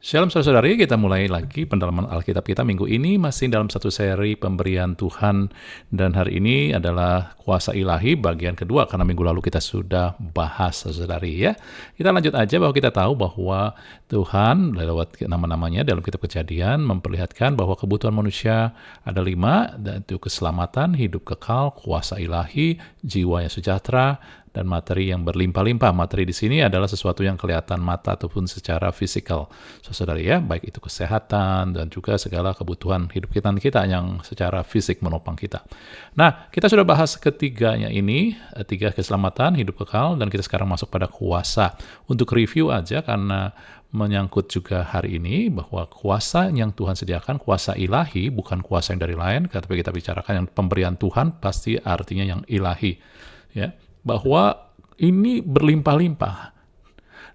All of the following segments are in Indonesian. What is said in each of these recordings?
Shalom saudara-saudari, kita mulai lagi pendalaman Alkitab kita minggu ini masih dalam satu seri pemberian Tuhan, dan hari ini adalah kuasa ilahi bagian kedua karena minggu lalu kita sudah bahas saudari ya. Kita lanjut aja bahwa kita tahu bahwa Tuhan lewat nama-namanya dalam kitab Kejadian memperlihatkan bahwa kebutuhan manusia ada 5, dan itu keselamatan, hidup kekal, kuasa ilahi, jiwa yang sejahtera, dan materi yang berlimpah-limpah. Materi di sini adalah sesuatu yang kelihatan mata ataupun secara fisikal, saudara ya, baik itu kesehatan dan juga segala kebutuhan hidup kita yang secara fisik menopang kita. Nah, kita sudah bahas ketiganya ini, 3 keselamatan, hidup kekal, dan kita sekarang masuk pada kuasa. Untuk review aja karena menyangkut juga hari ini bahwa kuasa yang Tuhan sediakan, kuasa ilahi, bukan kuasa yang dari lain. Tapi kita bicarakan yang pemberian Tuhan pasti artinya yang ilahi, ya. Bahwa ini berlimpah-limpah,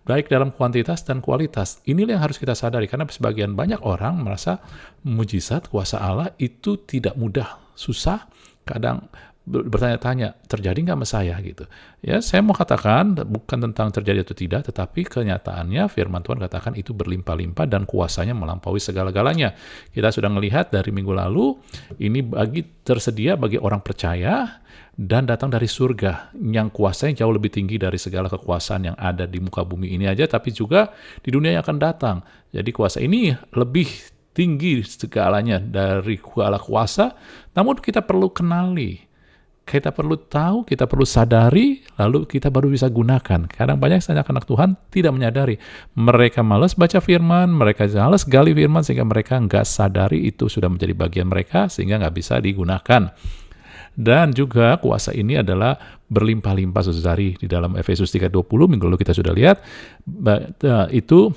baik dalam kuantitas dan kualitas. Inilah yang harus kita sadari, karena sebagian banyak orang merasa mujizat kuasa Allah itu tidak mudah, susah, kadang bertanya-tanya, terjadi nggak sama saya gitu. Ya, saya mau katakan bukan tentang terjadi atau tidak, tetapi kenyataannya firman Tuhan katakan itu berlimpah-limpah dan kuasanya melampaui segala-galanya. Kita sudah melihat dari minggu lalu, ini tersedia bagi orang percaya dan datang dari surga, yang kuasanya jauh lebih tinggi dari segala kekuasaan yang ada di muka bumi ini aja, tapi juga di dunia yang akan datang. Jadi kuasa ini lebih tinggi segalanya dari segala kuasa, namun kita perlu kenali, kita perlu tahu, kita perlu sadari, lalu kita baru bisa gunakan. Kadang banyak anak-anak Tuhan tidak menyadari. Mereka malas baca firman, mereka malas gali firman, sehingga mereka nggak sadari itu sudah menjadi bagian mereka, sehingga nggak bisa digunakan. Dan juga kuasa ini adalah berlimpah-limpah saudari. Di dalam Efesus 3:20 minggu lalu kita sudah lihat, itu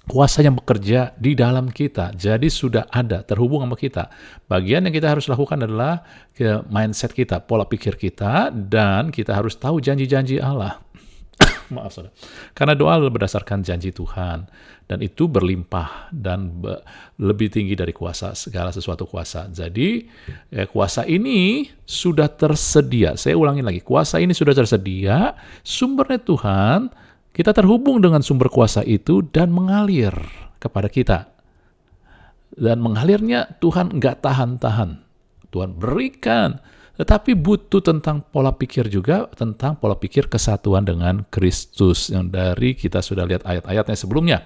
kuasa yang bekerja di dalam kita. Jadi sudah ada, terhubung sama kita. Bagian yang kita harus lakukan adalah mindset kita, pola pikir kita, dan kita harus tahu janji-janji Allah. Maaf saudara. Karena doa berdasarkan janji Tuhan, dan itu berlimpah dan lebih tinggi dari kuasa, segala sesuatu kuasa. Jadi kuasa ini sudah tersedia. Saya ulangi lagi, kuasa ini sudah tersedia, sumbernya Tuhan, kita terhubung dengan sumber kuasa itu dan mengalir kepada kita. Dan mengalirnya Tuhan nggak tahan-tahan. Tuhan berikan. Tetapi butuh tentang pola pikir juga, tentang pola pikir kesatuan dengan Kristus, yang dari kita sudah lihat ayat-ayatnya sebelumnya.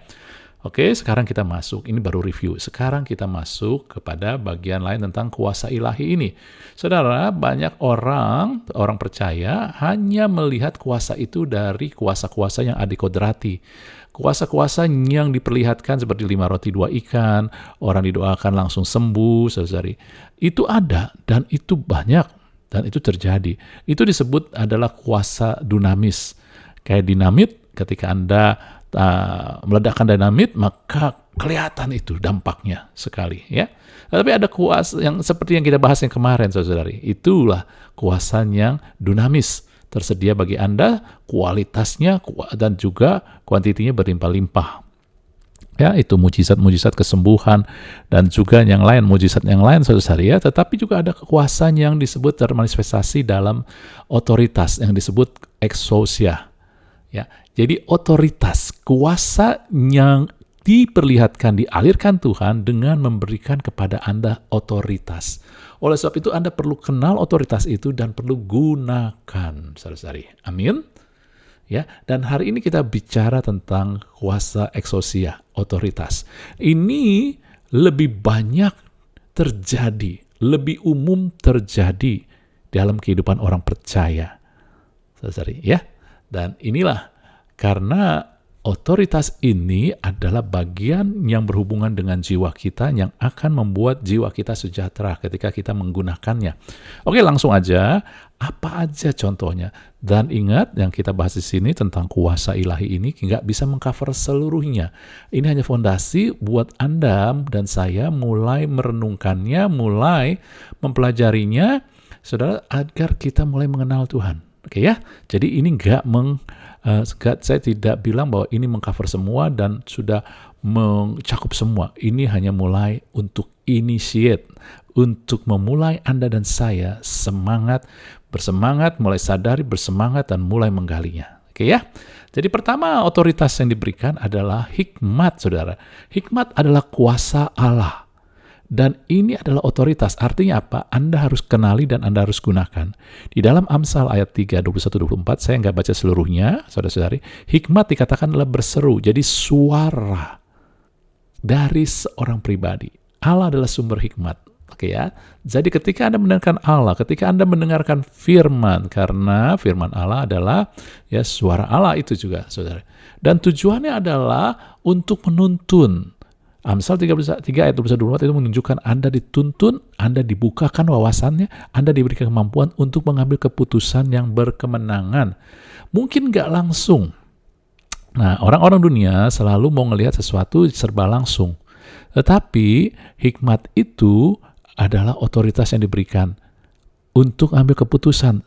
Oke, sekarang kita masuk, ini baru review. Sekarang kita masuk kepada bagian lain tentang kuasa ilahi ini. Saudara, banyak orang percaya hanya melihat kuasa itu dari kuasa-kuasa yang adikodrati. Kuasa-kuasa yang diperlihatkan seperti 5 roti 2 ikan, orang didoakan langsung sembuh, saudari. Itu ada, dan itu banyak. Dan itu terjadi. Itu disebut adalah kuasa dunamis. Kayak dinamit, ketika Anda meledakkan dinamit, maka kelihatan itu dampaknya sekali. Ya. Tapi ada kuasa yang seperti yang kita bahas yang kemarin, saudari. Itulah kuasa yang dunamis. Tersedia bagi Anda, kualitasnya dan juga kuantitinya berlimpah-limpah. Ya, itu mujizat-mujizat kesembuhan dan juga yang lain, mujizat yang lain saudara ya. Tetapi juga ada kekuasaan yang disebut termanifestasi dalam otoritas yang disebut exousia. Ya, jadi otoritas, kuasa yang diperlihatkan, dialirkan Tuhan dengan memberikan kepada Anda otoritas. Oleh sebab itu Anda perlu kenal otoritas itu dan perlu gunakan, saudara-saudari. Amin. Ya, dan hari ini kita bicara tentang kuasa exousia, otoritas. Ini lebih banyak terjadi, lebih umum terjadi dalam kehidupan orang percaya. Saudari, ya. Dan inilah karena otoritas ini adalah bagian yang berhubungan dengan jiwa kita, yang akan membuat jiwa kita sejahtera ketika kita menggunakannya. Oke, langsung aja. Apa aja contohnya? Dan ingat, yang kita bahas di sini tentang kuasa ilahi ini nggak bisa mengcover seluruhnya. Ini hanya fondasi buat Anda dan saya mulai merenungkannya, mulai mempelajarinya, saudara, agar kita mulai mengenal Tuhan. Oke ya? Jadi ini saya tidak bilang bahwa ini mengcover semua dan sudah mencakup semua. Ini hanya mulai untuk initiate, untuk memulai Anda dan saya bersemangat, mulai sadari, bersemangat, dan mulai menggalinya. Oke ya. Jadi pertama otoritas yang diberikan adalah hikmat, saudara. Hikmat adalah kuasa Allah. Dan ini adalah otoritas. Artinya apa? Anda harus kenali dan Anda harus gunakan. Di dalam Amsal ayat 3, 21-24, saya nggak baca seluruhnya, saudara-saudari. Hikmat dikatakan adalah berseru. Jadi suara dari seorang pribadi. Allah adalah sumber hikmat. Oke ya. Jadi ketika Anda mendengarkan Allah, ketika Anda mendengarkan firman, karena firman Allah adalah ya suara Allah itu juga, saudara. Dan tujuannya adalah untuk menuntun. Amsal 3 ayat 24 itu menunjukkan Anda dituntun, Anda dibukakan wawasannya, Anda diberikan kemampuan untuk mengambil keputusan yang berkemenangan. Mungkin nggak langsung. Nah, orang-orang dunia selalu mau ngelihat sesuatu serba langsung. Tetapi hikmat itu adalah otoritas yang diberikan untuk ambil keputusan.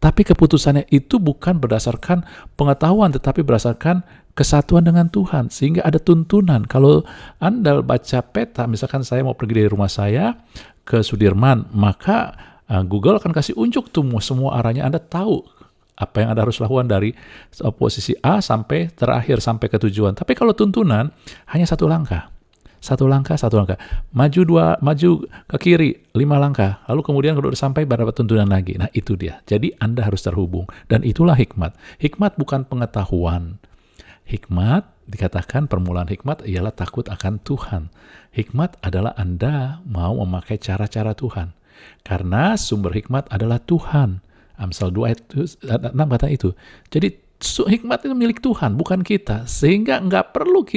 Tapi keputusannya itu bukan berdasarkan pengetahuan, tetapi berdasarkan kesatuan dengan Tuhan. Sehingga ada tuntunan. Kalau Anda baca peta, misalkan saya mau pergi dari rumah saya ke Sudirman, maka Google akan kasih unjuk tuh semua arahnya. Anda tahu apa yang Anda harus lakukan dari posisi A sampai terakhir, sampai ke tujuan. Tapi kalau tuntunan, hanya satu langkah. Satu langkah. Maju ke kiri, 5 langkah. Lalu kemudian kalau udah sampai, dapat tuntunan lagi. Nah, itu dia. Jadi Anda harus terhubung. Dan itulah hikmat. Hikmat bukan pengetahuan. Hikmat, dikatakan permulaan hikmat ialah takut akan Tuhan. Hikmat adalah Anda mau memakai cara-cara Tuhan. Karena sumber hikmat adalah Tuhan. Amsal 2 ayat 6 kata itu. Jadi hikmat itu milik Tuhan, bukan kita. Sehingga nggak perlu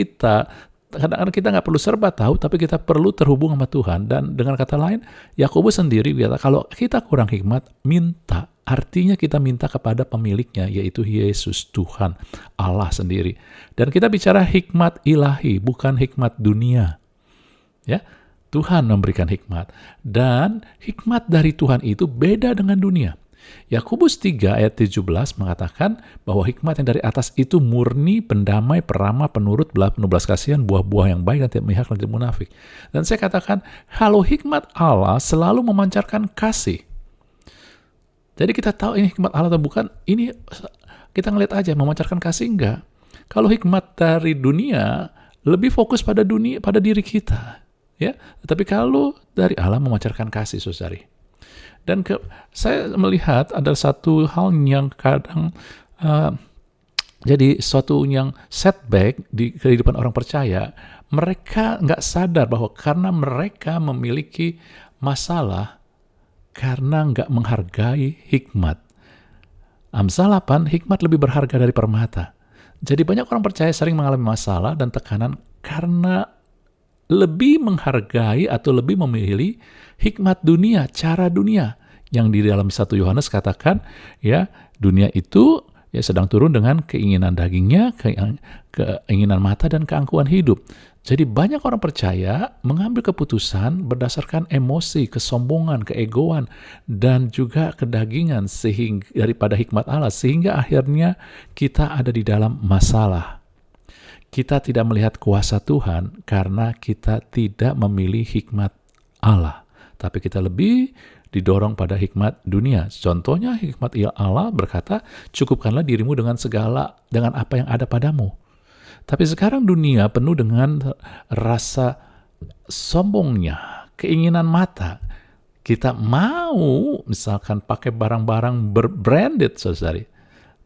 kadang-kadang kita nggak perlu serba tahu, tapi kita perlu terhubung sama Tuhan. Dan dengan kata lain, Yakobus sendiri berkata, kalau kita kurang hikmat, minta. Artinya kita minta kepada pemiliknya, yaitu Yesus, Tuhan, Allah sendiri. Dan kita bicara hikmat ilahi, bukan hikmat dunia. Ya, Tuhan memberikan hikmat. Dan hikmat dari Tuhan itu beda dengan dunia. Yakobus 3 ayat 17 mengatakan bahwa hikmat yang dari atas itu murni, pendamai, peramah, penurut, penuh belas kasihan, buah-buah yang baik dan tidak memihak dan tidak munafik. Dan saya katakan, kalau hikmat Allah selalu memancarkan kasih. Jadi kita tahu ini hikmat Allah atau bukan, ini kita ngeliat aja, memancarkan kasih enggak. Kalau hikmat dari dunia lebih fokus pada dunia, pada diri kita, ya. Tapi kalau dari Allah memancarkan kasih, saudari. Dan saya melihat ada satu hal yang kadang jadi suatu yang setback di kehidupan orang percaya. Mereka nggak sadar bahwa karena mereka memiliki masalah karena nggak menghargai hikmat. Amsal 8, hikmat lebih berharga dari permata. Jadi banyak orang percaya sering mengalami masalah dan tekanan karena lebih menghargai atau lebih memilih hikmat dunia, cara dunia. Yang di dalam 1 Yohanes katakan, ya, dunia itu ya sedang turun dengan keinginan dagingnya, keinginan mata dan keangkuhan hidup. Jadi banyak orang percaya mengambil keputusan berdasarkan emosi, kesombongan, keegoan, dan juga kedagingan sehingga daripada hikmat Allah, sehingga akhirnya kita ada di dalam masalah. Kita tidak melihat kuasa Tuhan karena kita tidak memilih hikmat Allah. Tapi kita lebih didorong pada hikmat dunia. Contohnya hikmat Allah berkata, cukupkanlah dirimu dengan apa yang ada padamu. Tapi sekarang dunia penuh dengan rasa sombongnya, keinginan mata. Kita mau misalkan pakai barang-barang berbranded, saudari.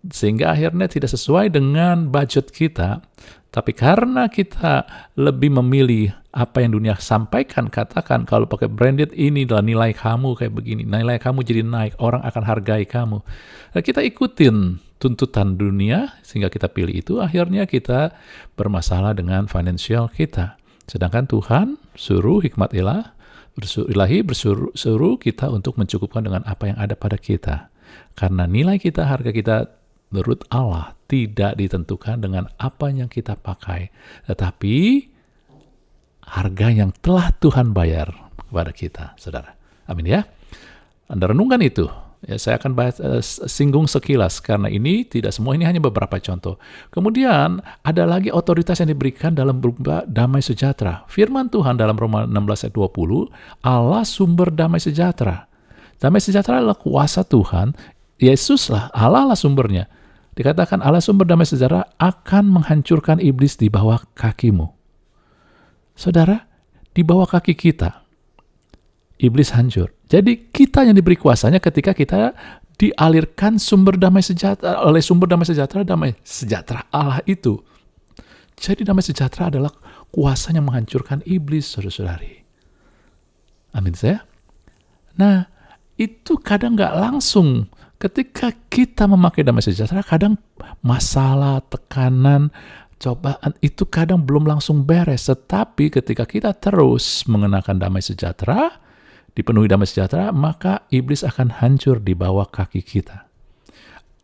Sehingga akhirnya tidak sesuai dengan budget kita. Tapi karena kita lebih memilih apa yang dunia sampaikan, katakan kalau pakai branded ini adalah nilai kamu kayak begini, nilai kamu jadi naik, orang akan hargai kamu. Nah, kita ikutin tuntutan dunia sehingga kita pilih itu, akhirnya kita bermasalah dengan finansial kita. Sedangkan Tuhan suruh hikmat ilahi bersuruh kita untuk mencukupkan dengan apa yang ada pada kita. Karena nilai kita, harga kita menurut Allah tidak ditentukan dengan apa yang kita pakai, tetapi harga yang telah Tuhan bayar kepada kita, saudara. Amin ya. Anda renungkan itu. Ya, saya akan singgung sekilas karena ini tidak semua, ini hanya beberapa contoh. Kemudian ada lagi otoritas yang diberikan dalam berupa damai sejahtera. Firman Tuhan dalam Roma 16 ayat 20, Allah sumber damai sejahtera. Damai sejahtera adalah kuasa Tuhan. Yesuslah, Allah lah sumbernya. Dikatakan Allah sumber damai sejahtera akan menghancurkan iblis di bawah kakimu. Saudara, di bawah kaki kita, iblis hancur. Jadi kita yang diberi kuasanya ketika kita dialirkan sumber damai sejahtera oleh sumber damai sejahtera Allah itu. Jadi damai sejahtera adalah kuasanya menghancurkan iblis, saudara-saudari. Amin saya. Nah, itu kadang nggak langsung. Ketika kita memakai damai sejahtera, kadang masalah, tekanan, cobaan itu kadang belum langsung beres. Tetapi ketika kita terus mengenakan damai sejahtera, dipenuhi damai sejahtera, maka iblis akan hancur di bawah kaki kita.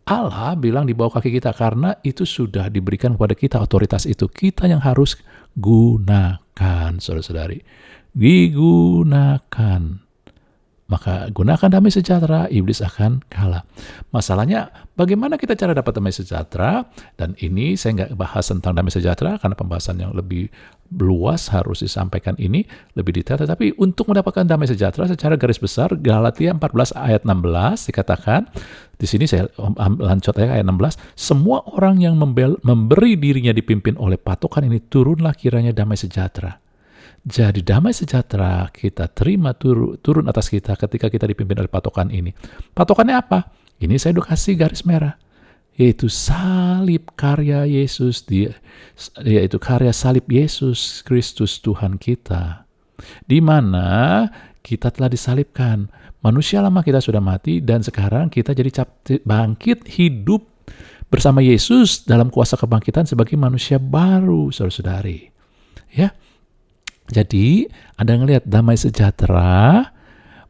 Allah bilang di bawah kaki kita karena itu sudah diberikan kepada kita otoritas itu. Kita yang harus gunakan, saudara-saudari. Digunakan. Maka gunakan damai sejahtera, iblis akan kalah. Masalahnya, bagaimana kita cara dapat damai sejahtera? Dan ini saya nggak bahas tentang damai sejahtera, karena pembahasan yang lebih luas harus disampaikan ini, lebih detail. Tetapi untuk mendapatkan damai sejahtera secara garis besar, Galatia 14 ayat 16 dikatakan, di sini saya lanjut ayat 16, semua orang yang memberi dirinya dipimpin oleh patokan ini, turunlah kiranya damai sejahtera. Jadi damai sejahtera kita terima turun atas kita ketika kita dipimpin oleh patokan ini. Patokannya apa? Ini saya kasih garis merah. Yaitu salib karya Yesus, yaitu karya salib Yesus Kristus Tuhan kita. Di mana kita telah disalibkan. Manusia lama kita sudah mati dan sekarang kita jadi bangkit hidup bersama Yesus dalam kuasa kebangkitan sebagai manusia baru, saudara-saudari. Ya. Jadi, Anda ngelihat damai sejahtera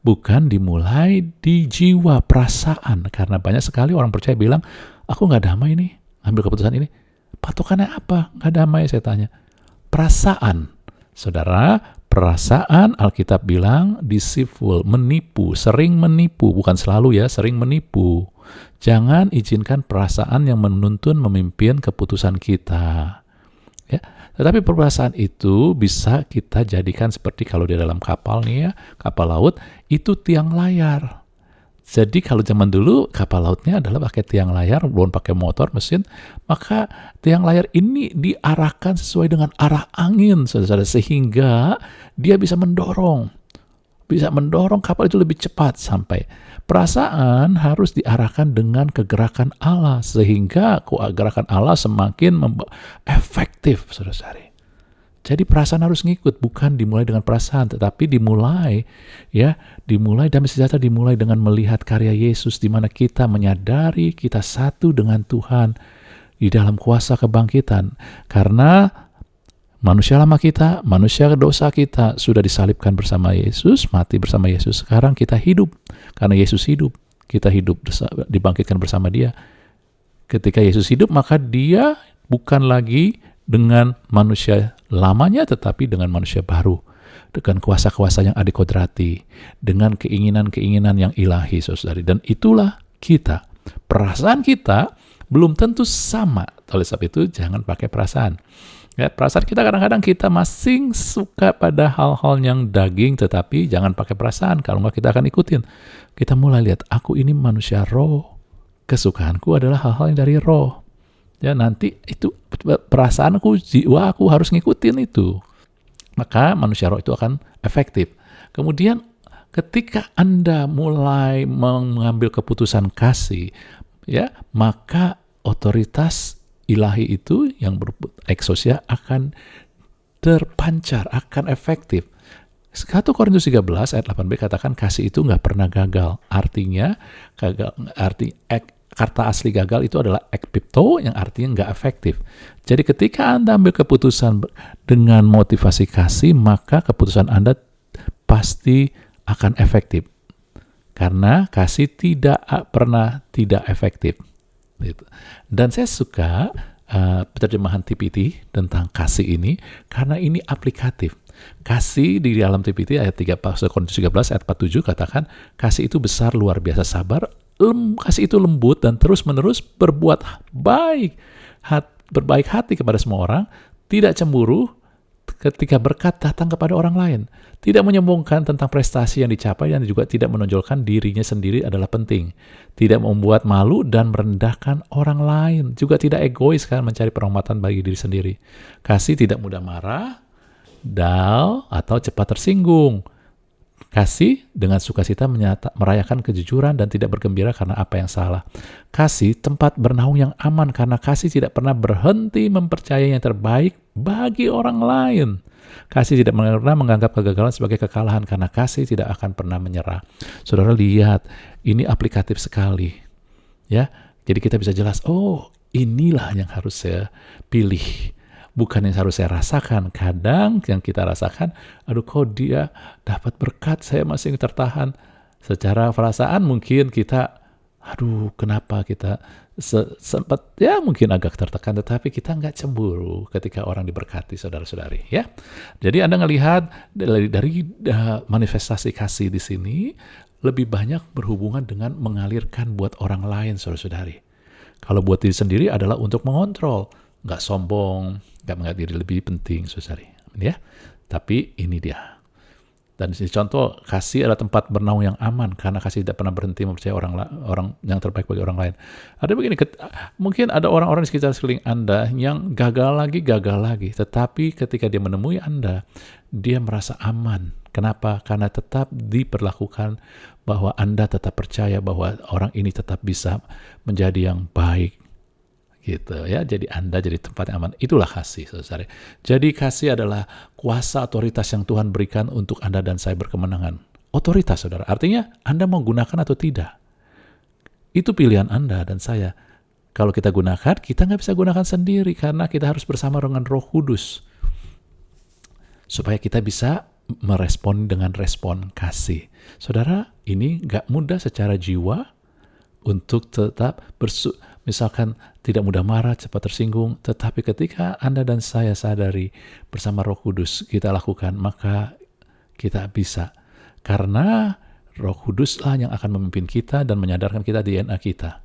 bukan dimulai di jiwa, perasaan. Karena banyak sekali orang percaya bilang, aku gak damai nih, ambil keputusan ini. Patokannya apa? Gak damai, saya tanya. Perasaan. Saudara, perasaan Alkitab bilang deceitful, menipu, sering menipu. Bukan selalu ya, sering menipu. Jangan izinkan perasaan yang menuntun memimpin keputusan kita. Ya. Tetapi perasaan itu bisa kita jadikan seperti kalau di dalam kapal nih ya, kapal laut, itu tiang layar. Jadi kalau zaman dulu kapal lautnya adalah pakai tiang layar, belum pakai motor, mesin, maka tiang layar ini diarahkan sesuai dengan arah angin, saudara-saudara, sehingga dia bisa mendorong kapal itu lebih cepat sampai. Perasaan harus diarahkan dengan kegerakan Allah, sehingga gerakan Allah semakin efektif, saudara-saudari. Jadi perasaan harus ngikut, bukan dimulai dengan perasaan, tetapi dimulai damai sejahtera dimulai dengan melihat karya Yesus, di mana kita menyadari kita satu dengan Tuhan di dalam kuasa kebangkitan. Karena manusia lama kita, manusia dosa kita sudah disalibkan bersama Yesus, mati bersama Yesus. Sekarang kita hidup. Karena Yesus hidup, kita hidup dibangkitkan bersama Dia. Ketika Yesus hidup, maka Dia bukan lagi dengan manusia lamanya, tetapi dengan manusia baru. Dengan kuasa-kuasa yang adikodrati, dengan keinginan-keinginan yang ilahi, saudari. Dan itulah kita. Perasaan kita belum tentu sama. Oleh sebab itu, jangan pakai perasaan. Ya, perasaan kita kadang-kadang kita masing suka pada hal-hal yang daging, tetapi jangan pakai perasaan, kalau nggak kita akan ikutin. Kita mulai lihat, aku ini manusia roh, kesukaanku adalah hal-hal yang dari roh. Ya, nanti itu perasaanku, jiwa aku harus ngikutin itu. Maka manusia roh itu akan efektif. Kemudian ketika Anda mulai mengambil keputusan kasih, ya, maka otoritas ilahi itu yang eksosia akan terpancar, akan efektif. 1 Korintus 13 ayat 8b katakan kasih itu nggak pernah gagal. Artinya kata asli gagal itu adalah ekpipto, yang artinya nggak efektif. Jadi ketika Anda ambil keputusan dengan motivasi kasih, maka keputusan Anda pasti akan efektif. Karena kasih tidak pernah tidak efektif. Dan saya suka terjemahan TPT tentang kasih ini karena ini aplikatif. Kasih di dalam TPT ayat 1 Korintus 13 ayat 47 katakan kasih itu besar, luar biasa sabar, kasih itu lembut dan terus-menerus berbuat baik, berbaik hati kepada semua orang, tidak cemburu, ketika berkat datang kepada orang lain. Tidak menyombongkan tentang prestasi yang dicapai dan juga tidak menonjolkan dirinya sendiri adalah penting. Tidak membuat malu dan merendahkan orang lain. Juga tidak egois kan mencari penghormatan bagi diri sendiri. Kasih tidak mudah marah, dull, atau cepat tersinggung. Kasih dengan sukacita merayakan kejujuran dan tidak bergembira karena apa yang salah. Kasih tempat bernaung yang aman karena kasih tidak pernah berhenti mempercayai yang terbaik bagi orang lain. Kasih tidak pernah menganggap kegagalan sebagai kekalahan karena kasih tidak akan pernah menyerah. Saudara lihat, ini aplikatif sekali. Ya, jadi kita bisa jelas, oh inilah yang harus saya pilih. Bukan yang harus saya rasakan. Kadang yang kita rasakan, aduh kok dia dapat berkat, saya masih tertahan. Secara perasaan mungkin kita, aduh kenapa kita sempat ya mungkin agak tertekan, tetapi kita nggak cemburu ketika orang diberkati, saudara-saudari. Ya, jadi Anda ngelihat dari manifestasi kasih di sini lebih banyak berhubungan dengan mengalirkan buat orang lain, saudara-saudari. Kalau buat diri sendiri adalah untuk mengontrol, nggak sombong, nggak menganggap diri lebih penting, saudari. Ya, tapi ini dia. Dan di contoh, kasih adalah tempat bernaung yang aman karena kasih tidak pernah berhenti mempercayai orang yang terbaik bagi orang lain. Ada begini, mungkin ada orang-orang di sekitar sekeliling Anda yang gagal lagi, tetapi ketika dia menemui Anda, dia merasa aman. Kenapa? Karena tetap diperlakukan bahwa Anda tetap percaya bahwa orang ini tetap bisa menjadi yang baik. Gitu ya, jadi Anda jadi tempat yang aman. Itulah kasih, saudara. Jadi kasih adalah kuasa otoritas yang Tuhan berikan untuk Anda dan saya berkemenangan. Otoritas, saudara. Artinya Anda mau gunakan atau tidak. Itu pilihan Anda dan saya. Kalau kita gunakan, kita nggak bisa gunakan sendiri karena kita harus bersama dengan Roh Kudus. Supaya kita bisa merespon dengan respon kasih. Saudara, ini nggak mudah secara jiwa untuk tetap misalkan tidak mudah marah, cepat tersinggung, tetapi ketika Anda dan saya sadari bersama Roh Kudus kita lakukan, maka kita bisa. Karena Roh Kuduslah yang akan memimpin kita dan menyadarkan kita DNA kita.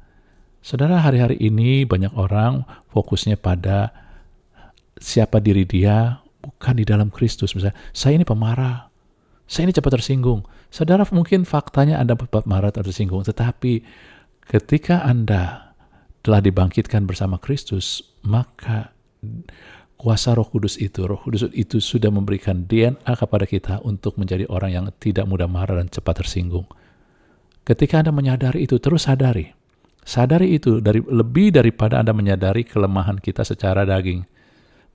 Saudara, hari-hari ini banyak orang fokusnya pada siapa diri dia, bukan di dalam Kristus. Misalnya, saya ini pemarah, saya ini cepat tersinggung. Saudara, mungkin faktanya Anda cepat marah atau tersinggung, tetapi ketika Anda telah dibangkitkan bersama Kristus, maka kuasa Roh Kudus itu sudah memberikan DNA kepada kita untuk menjadi orang yang tidak mudah marah dan cepat tersinggung. Ketika Anda menyadari itu, terus sadari itu lebih daripada Anda menyadari kelemahan kita secara daging,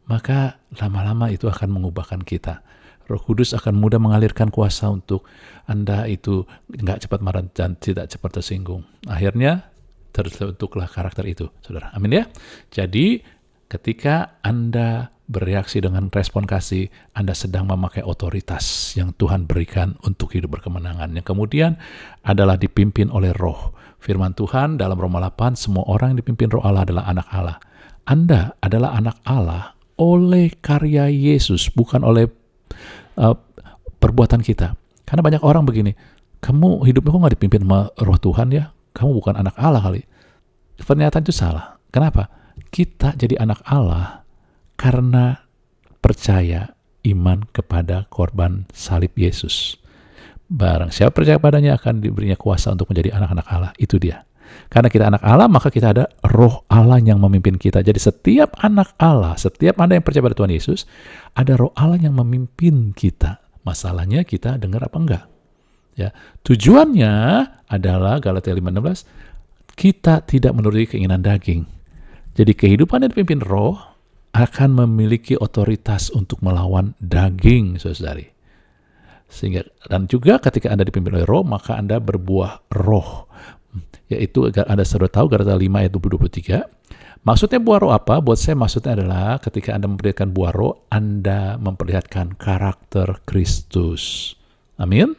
maka lama-lama itu akan mengubahkan kita. Roh Kudus akan mudah mengalirkan kuasa untuk Anda itu nggak cepat marah dan tidak cepat tersinggung. Akhirnya terbentuklah karakter itu, saudara. Amin ya. Jadi ketika Anda bereaksi dengan respon kasih, Anda sedang memakai otoritas yang Tuhan berikan untuk hidup berkemenangan. Yang kemudian adalah dipimpin oleh Roh. Firman Tuhan dalam Roma 8, semua orang yang dipimpin Roh Allah adalah anak Allah. Anda adalah anak Allah oleh karya Yesus, bukan oleh perbuatan kita. Karena banyak orang begini, kamu hidupnya kok nggak dipimpin sama Roh Tuhan ya? Kamu bukan anak Allah kali. Pernyataan itu salah. Kenapa? Kita jadi anak Allah karena percaya iman kepada korban salib Yesus. Barang siapa percaya padanya akan diberinya kuasa untuk menjadi anak-anak Allah. Itu dia. Karena kita anak Allah, maka kita ada Roh Allah yang memimpin kita. Jadi setiap anak Allah, setiap Anda yang percaya pada Tuhan Yesus, ada Roh Allah yang memimpin kita. Masalahnya kita dengar apa enggak? Ya, tujuannya adalah Galatia 5:16, kita tidak menuruti keinginan daging. Jadi kehidupan yang dipimpin Roh akan memiliki otoritas untuk melawan daging, saudari. Sehingga dan juga ketika Anda dipimpin oleh Roh, maka Anda berbuah Roh. Yaitu Anda sudah tahu Galatia 5 ayat 23. Maksudnya buah roh apa? Buat saya maksudnya adalah ketika Anda memperlihatkan buah roh, Anda memperlihatkan karakter Kristus. Amin.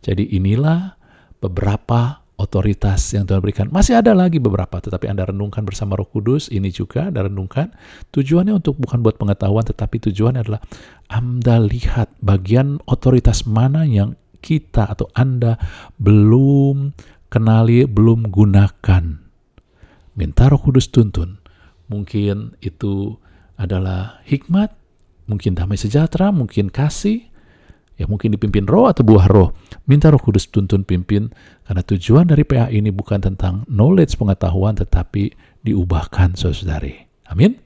Jadi inilah beberapa otoritas yang Tuhan berikan. Masih ada lagi beberapa, tetapi Anda renungkan bersama Roh Kudus. Ini juga Anda renungkan. Tujuannya untuk bukan buat pengetahuan, tetapi tujuannya adalah Anda lihat bagian otoritas mana yang kita atau Anda belum kenali, belum gunakan. Minta Roh Kudus tuntun. Mungkin itu adalah hikmat, mungkin damai sejahtera, mungkin kasih, ya mungkin dipimpin roh atau buah roh. Minta Roh Kudus tuntun pimpin, karena tujuan dari PA ini bukan tentang knowledge, pengetahuan, tetapi diubahkan, saudari. Amin.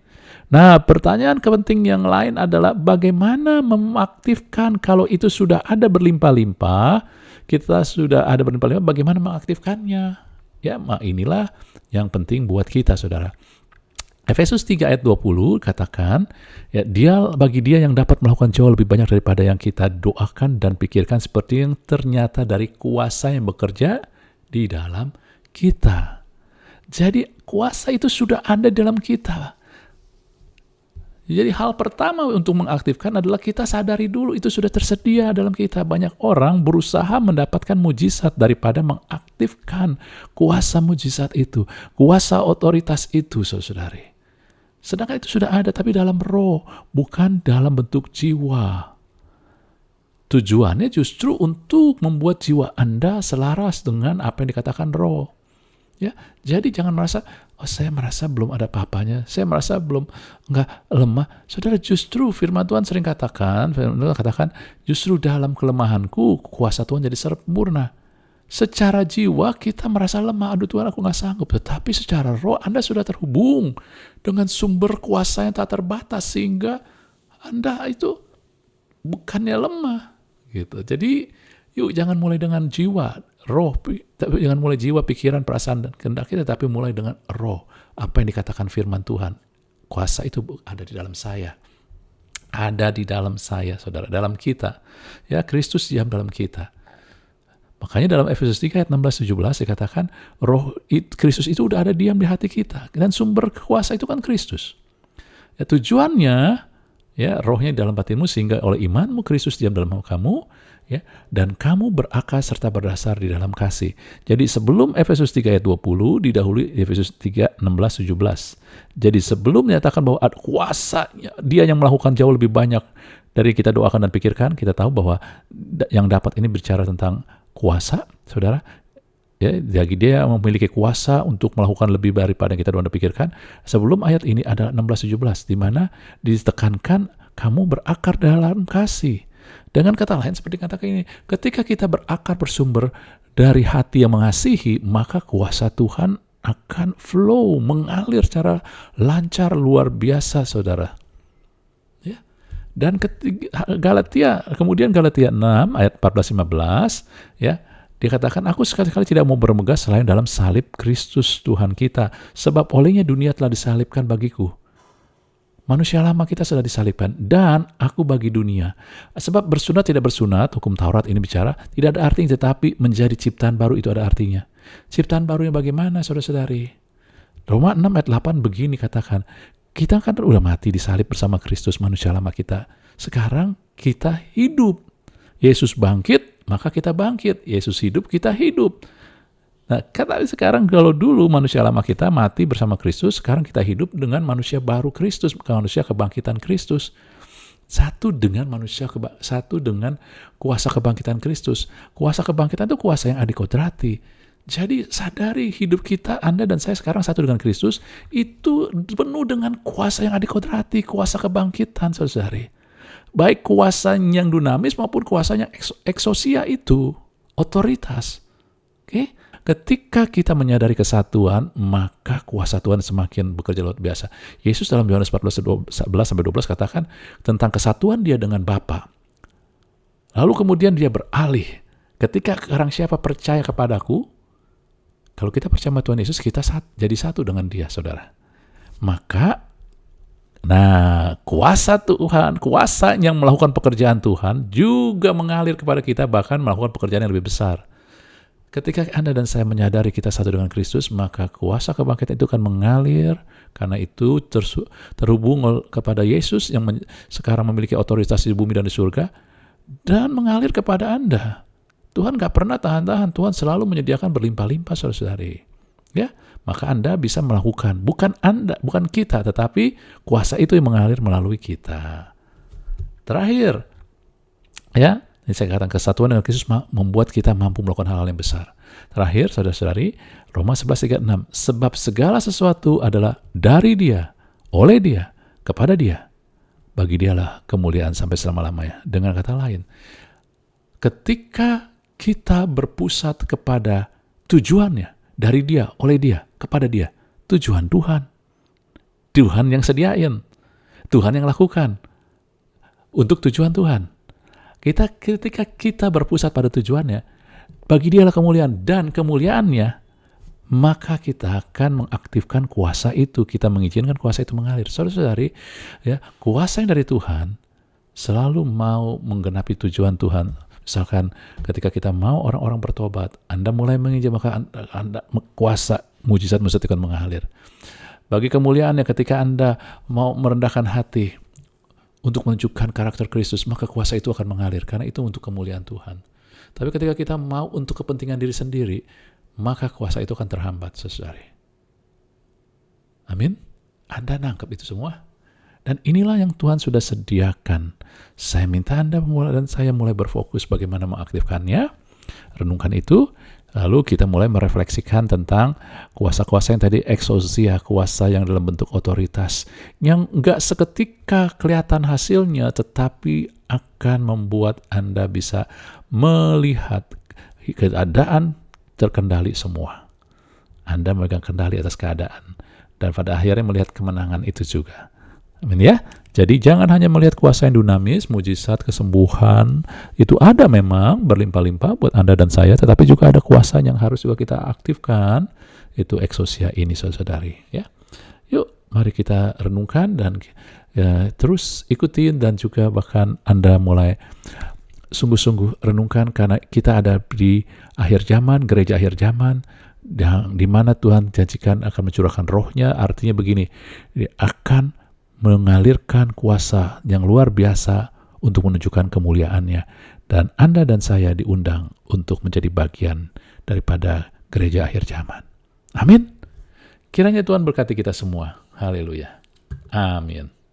Nah, pertanyaan penting yang lain adalah bagaimana mengaktifkan kalau itu sudah ada berlimpah-limpah, kita sudah ada berlimpah-limpah, bagaimana mengaktifkannya? Ya, inilah yang penting buat kita, saudara. Efesus 3 ayat 20 katakan, ya, bagi dia yang dapat melakukan jauh lebih banyak daripada yang kita doakan dan pikirkan, seperti yang ternyata dari kuasa yang bekerja di dalam kita. Jadi kuasa itu sudah ada dalam kita. Jadi hal pertama untuk mengaktifkan adalah kita sadari dulu itu sudah tersedia dalam kita. Banyak orang berusaha mendapatkan mujizat daripada mengaktifkan kuasa mujizat itu, kuasa otoritas itu, saudari. Sedangkan itu sudah ada, tapi dalam roh, bukan dalam bentuk jiwa. Tujuannya justru untuk membuat jiwa Anda selaras dengan apa yang dikatakan roh. Ya, jadi jangan merasa, saya merasa belum ada apa-apanya, saya merasa enggak lemah. Saudara, justru firman Tuhan sering katakan, justru dalam kelemahanku, kuasa Tuhan jadi sempurna. Secara jiwa kita merasa lemah, aduh Tuhan aku nggak sanggup. Tetapi secara roh Anda sudah terhubung dengan sumber kuasa yang tak terbatas, sehingga Anda itu bukannya lemah. Gitu. Jadi yuk jangan mulai dengan jiwa, roh, tapi jangan mulai jiwa, pikiran, perasaan, dan kehendak kita, tapi mulai dengan roh. Apa yang dikatakan firman Tuhan, kuasa itu ada di dalam saya, ada di dalam saya, saudara, dalam kita. Ya, Kristus diam dalam kita. Makanya dalam Efesus 3 ayat 16-17 dikatakan Kristus itu udah ada diam di hati kita, dan sumber kuasa itu kan Kristus. Ya, tujuannya, ya, rohnya dalam batinmu, sehingga oleh imanmu Kristus diam dalam kamu, ya, dan kamu berakar serta berdasar di dalam kasih. Jadi sebelum Efesus 3 ayat 20 didahului Efesus 3 16-17. Jadi sebelum menyatakan bahwa ada kuasanya, dia yang melakukan jauh lebih banyak dari kita doakan dan pikirkan, kita tahu bahwa yang dapat ini bicara tentang kuasa, saudara. Ya, bagi dia memiliki kuasa untuk melakukan lebih daripada yang kita doakan dan pikirkan. Sebelum ayat ini ada 16-17, di mana ditekankan kamu berakar dalam kasih. Dengan kata lain, seperti kata ini, ketika kita berakar bersumber dari hati yang mengasihi, maka kuasa Tuhan akan flow, mengalir secara lancar, luar biasa, saudara. Ya. Dan kemudian Galatia 6 ayat 14-15, ya, dikatakan, aku sekali-kali tidak mau bermegah selain dalam salib Kristus Tuhan kita, sebab olehnya dunia telah disalibkan bagiku. Manusia lama kita sudah disalibkan, dan aku bagi dunia. Sebab bersunat tidak bersunat, hukum Taurat ini bicara, tidak ada artinya, tetapi menjadi ciptaan baru itu ada artinya. Ciptaan barunya bagaimana, saudara-saudari? Roma 6 ayat 8 begini katakan, kita kan udah mati disalib bersama Kristus, manusia lama kita. Sekarang kita hidup. Yesus bangkit, maka kita bangkit. Yesus hidup, kita hidup. Nah, kata sekarang kalau dulu manusia lama kita mati bersama Kristus, sekarang kita hidup dengan manusia baru Kristus, manusia kebangkitan Kristus. Satu dengan kuasa kebangkitan Kristus. Kuasa kebangkitan itu kuasa yang adikodrati. Jadi sadari hidup kita, Anda dan saya sekarang satu dengan Kristus, itu penuh dengan kuasa yang adikodrati, kuasa kebangkitan, saudari. Baik kuasa yang dinamis maupun kuasanya eksosia itu, otoritas. Oke? Ketika kita menyadari kesatuan, maka kuasa Tuhan semakin bekerja luar biasa. Yesus dalam Yohanes 14-11-12 katakan tentang kesatuan dia dengan Bapa. Lalu kemudian dia beralih. Ketika orang siapa percaya kepadaku, kalau kita percaya sama Tuhan Yesus, kita jadi satu dengan dia, saudara. Maka, kuasa Tuhan, kuasa yang melakukan pekerjaan Tuhan juga mengalir kepada kita, bahkan melakukan pekerjaan yang lebih besar. Ketika Anda dan saya menyadari kita satu dengan Kristus, maka kuasa kebangkitan itu akan mengalir, karena itu terhubung kepada Yesus yang sekarang memiliki otoritas di bumi dan di surga, dan mengalir kepada Anda. Tuhan gak pernah tahan-tahan, Tuhan selalu menyediakan berlimpah-limpah, saudara-saudari. Ya, maka Anda bisa melakukan, bukan kita, tetapi kuasa itu yang mengalir melalui kita. Terakhir, ya, ini saya katakan kesatuan dengan Kristus membuat kita mampu melakukan hal-hal yang besar. Terakhir, saudara-saudari, Roma 11:36, sebab segala sesuatu adalah dari Dia, oleh Dia, kepada Dia. bagi dialah kemuliaan sampai selama-lamanya. Dengan kata lain, ketika kita berpusat kepada tujuannya, dari dia, oleh dia, kepada dia, tujuan Tuhan. Tuhan yang sediain, Tuhan yang lakukan, untuk tujuan Tuhan. Ketika kita berpusat pada tujuannya, bagi dialah kemuliaan, dan kemuliaannya, maka kita akan mengaktifkan kuasa itu, kita mengizinkan kuasa itu mengalir. Saudara-saudari, ya, kuasa yang dari Tuhan selalu mau menggenapi tujuan Tuhan. Misalkan ketika kita mau orang-orang bertobat, Anda mulai mengizinkan, maka Anda kuasa mujizat-mujizat akan mengalir. Bagi kemuliaannya, ketika Anda mau merendahkan hati untuk menunjukkan karakter Kristus, maka kuasa itu akan mengalir, karena itu untuk kemuliaan Tuhan. Tapi ketika kita mau untuk kepentingan diri sendiri, maka kuasa itu akan terhambat, saudari. Amin? Anda nangkep itu semua? Dan inilah yang Tuhan sudah sediakan. Saya minta Anda dan saya mulai berfokus bagaimana mengaktifkannya. Renungkan itu. Lalu kita mulai merefleksikan tentang kuasa-kuasa yang tadi exousia, kuasa yang dalam bentuk otoritas. Yang enggak seketika kelihatan hasilnya, tetapi akan membuat Anda bisa melihat keadaan terkendali semua. Anda memegang kendali atas keadaan. Dan pada akhirnya melihat kemenangan itu juga. Amin ya. Jadi jangan hanya melihat kuasa yang dinamis, mujizat, kesembuhan, itu ada memang berlimpah-limpah buat Anda dan saya, tetapi juga ada kuasa yang harus juga kita aktifkan, itu exousia ini, saudari. Ya. Yuk, mari kita renungkan dan ya, terus ikutin, dan juga bahkan Anda mulai sungguh-sungguh renungkan, karena kita ada di akhir zaman, gereja akhir zaman, di mana Tuhan janjikan akan mencurahkan rohnya. Artinya begini, dia akan mengalirkan kuasa yang luar biasa untuk menunjukkan kemuliaannya. Dan Anda dan saya diundang untuk menjadi bagian daripada gereja akhir zaman. Amin. Kiranya Tuhan berkati kita semua. Haleluya. Amin.